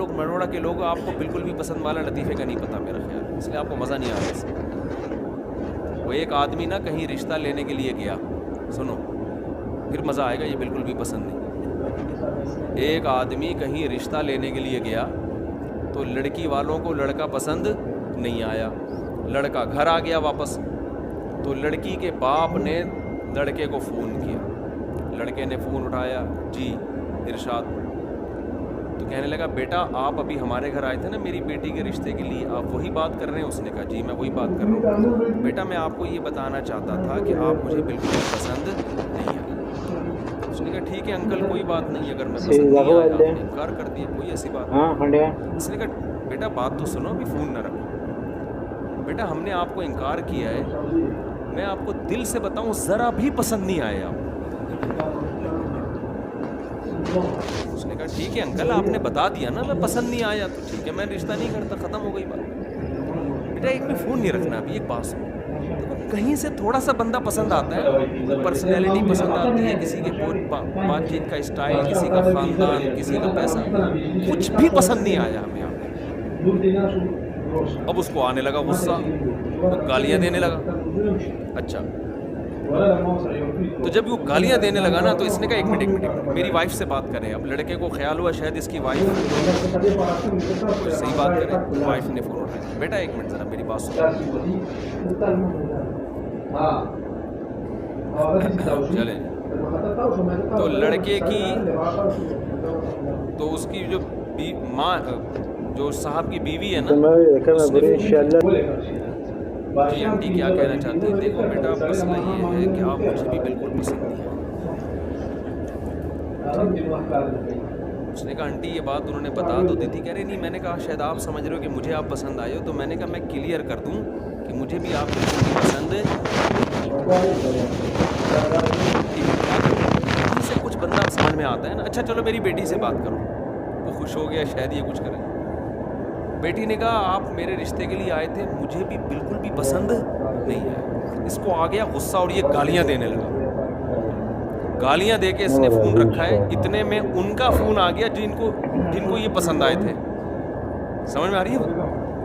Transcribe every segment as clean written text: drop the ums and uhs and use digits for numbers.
لوگ مروڑا کے لوگ آپ کو بالکل بھی پسند والا لطیفے کا نہیں پتہ میرا خیال، اس لیے آپ کو مزہ نہیں آ رہا اس سے. وہ ایک آدمی نا کہیں رشتہ لینے کے لیے گیا، سنو پھر مزہ آئے گا، یہ بالکل بھی پسند نہیں. ایک آدمی کہیں رشتہ لینے کے لیے گیا تو لڑکی والوں کو لڑکا پسند نہیں آیا، لڑکا گھر آ گیا واپس. تو لڑکی کے باپ نے لڑکے کو فون کیا، لڑکے نے فون اٹھایا، جی ارشاد. تو کہنے لگا بیٹا آپ ابھی ہمارے گھر آئے تھے نا میری بیٹی کے رشتے کے لیے، آپ وہی بات کر رہے ہیں؟ اس نے کہا جی میں وہی بات کر رہا ہوں. بیٹا میں آپ کو یہ بتانا چاہتا تھا کہ آپ مجھے بالکل پسند نہیں آئے. اس نے کہا ٹھیک ہے انکل کوئی بات نہیں، اگر میں پسند نہیں آیا آپ نے انکار کر دیا، کوئی ایسی بات نہیں. اس نے کہا بیٹا بات تو سنو، ابھی فون نہ رکھو. بیٹا ہم نے آپ کو انکار کیا ہے، میں آپ کو دل سے بتاؤں ذرا بھی پسند نہیں آئے آپ. اس نے کہا ٹھیک ہے انکل آپ نے بتا دیا نا میں پسند نہیں آیا تو ٹھیک ہے میں رشتہ نہیں کرتا، ختم ہو گئی بات. بیٹا ایک میں فون نہیں رکھنا ابھی، ایک بات سنو، کہیں سے تھوڑا سا بندہ پسند آتا ہے، پرسنالٹی پسند آتی ہے، کسی کے بات چیت کا اسٹائل، کسی کا خاندان، کسی کا پیسہ، کچھ بھی پسند نہیں آیا ہمیں آپ. اب اس کو آنے لگا غصہ، وہ گالیاں دینے لگا. اچھا تو جب وہ گالیاں دینے لگا نا تو اس نے کہا ایک منٹ میری وائف سے بات کریں. اب لڑکے کو خیال ہوا شاید اس کی وائف صحیح بات کرے. وائف نے فون اٹھایا، بیٹا ایک منٹ ذرا میری بات سنو. چلیں تو لڑکے کی تو اس کی جو ماں جو صاحب کی بیوی ہے نا، جی آنٹی کیا کہنا چاہتی ہیں؟ دیکھو بیٹا مسئلہ یہ ہے کہ آپ مجھے بھی بالکل پسند نہیں آئے. اس نے کہا آنٹی یہ بات انہوں نے بتا تو دی تھی. کہہ رہے نہیں، میں نے کہا شاید آپ سمجھ رہے ہو کہ مجھے آپ پسند آئے ہو، تو میں نے کہا میں کلیئر کر دوں کہ مجھے بھی آپ بالکل بھی پسند سے کچھ بندہ سمجھ میں آتا ہے نا. اچھا چلو میری بیٹی سے بات کرو. وہ خوش ہو گیا شاید یہ کچھ کرے. بیٹی نے کہا آپ میرے رشتے کے لیے آئے تھے، مجھے بھی بالکل بھی پسند نہیں آیا. اس کو آ گیا غصہ اور یہ گالیاں دینے لگا. گالیاں دے کے اس نے فون رکھا ہے. اتنے میں ان کا فون آ گیا جن کو یہ پسند آئے تھے. سمجھ میں آ رہی ہے؟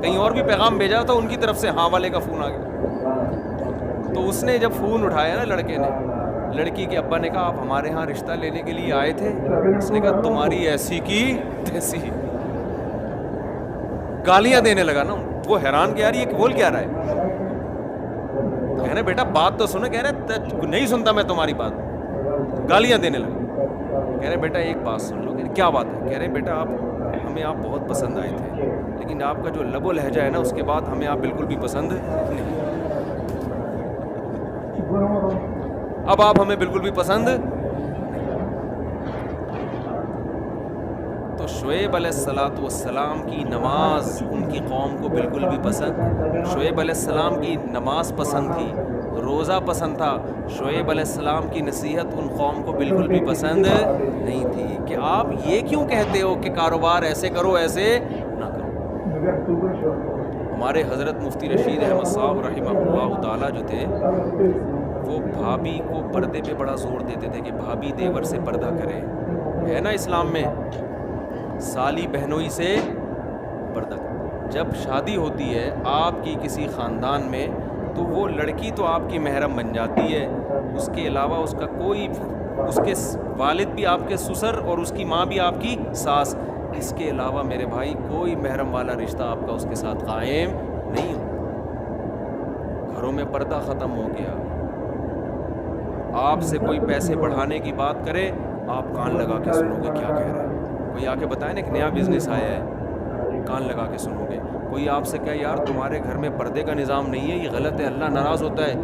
کہیں اور بھی پیغام بھیجا تھا ان کی طرف سے، ہاں والے کا فون آ گیا. تو اس نے جب فون اٹھایا نا لڑکے نے، لڑکی کے ابا نے کہا آپ ہمارے ہاں رشتہ لینے کے لیے آئے تھے؟ اس نے کہا تمہاری ایسی کی تیسی. گالیاں دینے لگا نا. وہ حیران کہ یار یہ بول کیا رہا ہے. کہہ رہے بیٹا بات تو سنو. کہہ رہے نہیں سنتا میں تمہاری بات. گالیاں دینے لگا. کہہ رہے بیٹا ایک بات سن لو. کیا بات ہے؟ کہہ رہے بیٹا ہمیں آپ بہت پسند آئے تھے، لیکن آپ کا جو لب و لہجہ ہے نا اس کے بعد ہمیں آپ بالکل بھی پسند نہیں. اب آپ ہمیں بالکل بھی پسند. تو شعیب علیہ السلام کی نماز ان کی قوم کو بالکل بھی پسند. شعیب علیہ السلام کی نماز پسند تھی، روزہ پسند تھا. شعیب علیہ السلام کی نصیحت ان قوم کو بالکل بھی پسند نہیں تھی کہ آپ یہ کیوں کہتے ہو کہ کاروبار ایسے کرو ایسے نہ کرو. ہمارے حضرت مفتی رشید احمد صاحب رحمہ اللہ تعالیٰ جو تھے وہ بھابھی کو پردے پہ بڑا زور دیتے تھے کہ بھابھی دیور سے پردہ کرے. ہے نا اسلام میں سالی بہنوئی سے پردہ. جب شادی ہوتی ہے آپ کی کسی خاندان میں تو وہ لڑکی تو آپ کی محرم بن جاتی ہے. اس کے علاوہ اس کا کوئی، اس کے والد بھی آپ کے سسر اور اس کی ماں بھی آپ کی ساس، اس کے علاوہ میرے بھائی کوئی محرم والا رشتہ آپ کا اس کے ساتھ قائم نہیں ہو. گھروں میں پردہ ختم ہو گیا. آپ سے کوئی پیسے بڑھانے کی بات کرے آپ کان لگا کے سنو گے کیا کہہ رہا ہے. کوئی آ کے بتائے نا ایک نیا بزنس آیا ہے، کان لگا کے سنو گے. کوئی آپ سے کہے یار تمہارے گھر میں پردے کا نظام نہیں ہے، یہ غلط ہے، اللہ ناراض ہوتا ہے،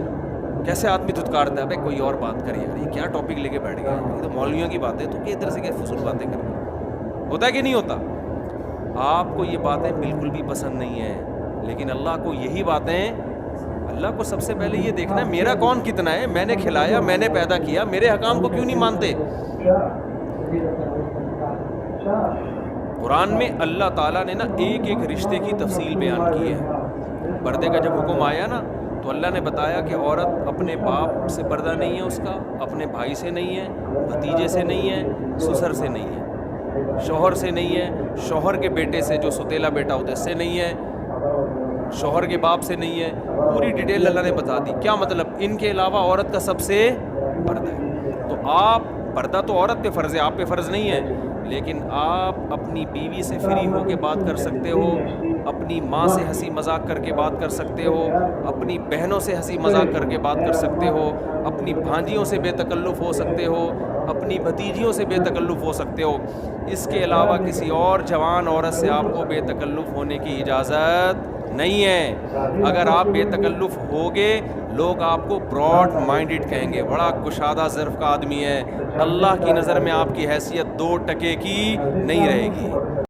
کیسے آدمی دھتکارتا ہے. بھائی کوئی اور بات کرے یار، یہ کیا ٹاپک لے کے بیٹھ گیا، یہ تو مولویوں کی باتیں، تو کہ ادھر سے کہ فضول باتیں کر رہے. ہوتا ہے کہ نہیں ہوتا؟ آپ کو یہ باتیں بالکل بھی پسند نہیں ہیں، لیکن اللہ کو یہی باتیں، اللہ کو سب سے پہلے یہ دیکھنا ہے میرا کون کتنا ہے، میں نے کھلایا، میں نے پیدا کیا، میرے حکام کو کیوں نہیں مانتے. قرآن میں اللہ تعالیٰ نے نا ایک ایک رشتے کی تفصیل بیان کی ہے. پردے کا جب حکم آیا نا تو اللہ نے بتایا کہ عورت اپنے باپ سے پردہ نہیں ہے، اس کا اپنے بھائی سے نہیں ہے، بھتیجے سے نہیں ہے، سسر سے نہیں ہے، شوہر سے نہیں ہے، شوہر کے بیٹے سے جو ستیلا بیٹا ہوتا ہے اس سے نہیں ہے, شوہر کے باپ سے نہیں ہے. پوری ڈیٹیل اللہ نے بتا دی. کیا مطلب؟ ان کے علاوہ عورت کا سب سے پردہ ہے. تو آپ پردہ تو عورت پہ فرض ہے, آپ پہ فرض نہیں ہے, لیکن آپ اپنی بیوی سے فری ہو کے بات کر سکتے ہو, اپنی ماں سے ہنسی مذاق کر کے بات کر سکتے ہو, اپنی بہنوں سے ہنسی مذاق کر کے بات کر سکتے ہو, اپنی بھانجیوں سے بے تکلف ہو سکتے ہو, اپنی بھتیجیوں سے بے تکلف ہو سکتے ہو. اس کے علاوہ کسی اور جوان عورت سے آپ کو بے تکلف ہونے کی اجازت نہیں ہے. اگر آپ بے تکلف ہوگے لوگ آپ کو براڈ مائنڈڈ کہیں گے, بڑا کشادہ ظرف کا آدمی ہے. اللہ کی نظر میں آپ کی حیثیت 2 ٹکے کی نہیں رہے گی.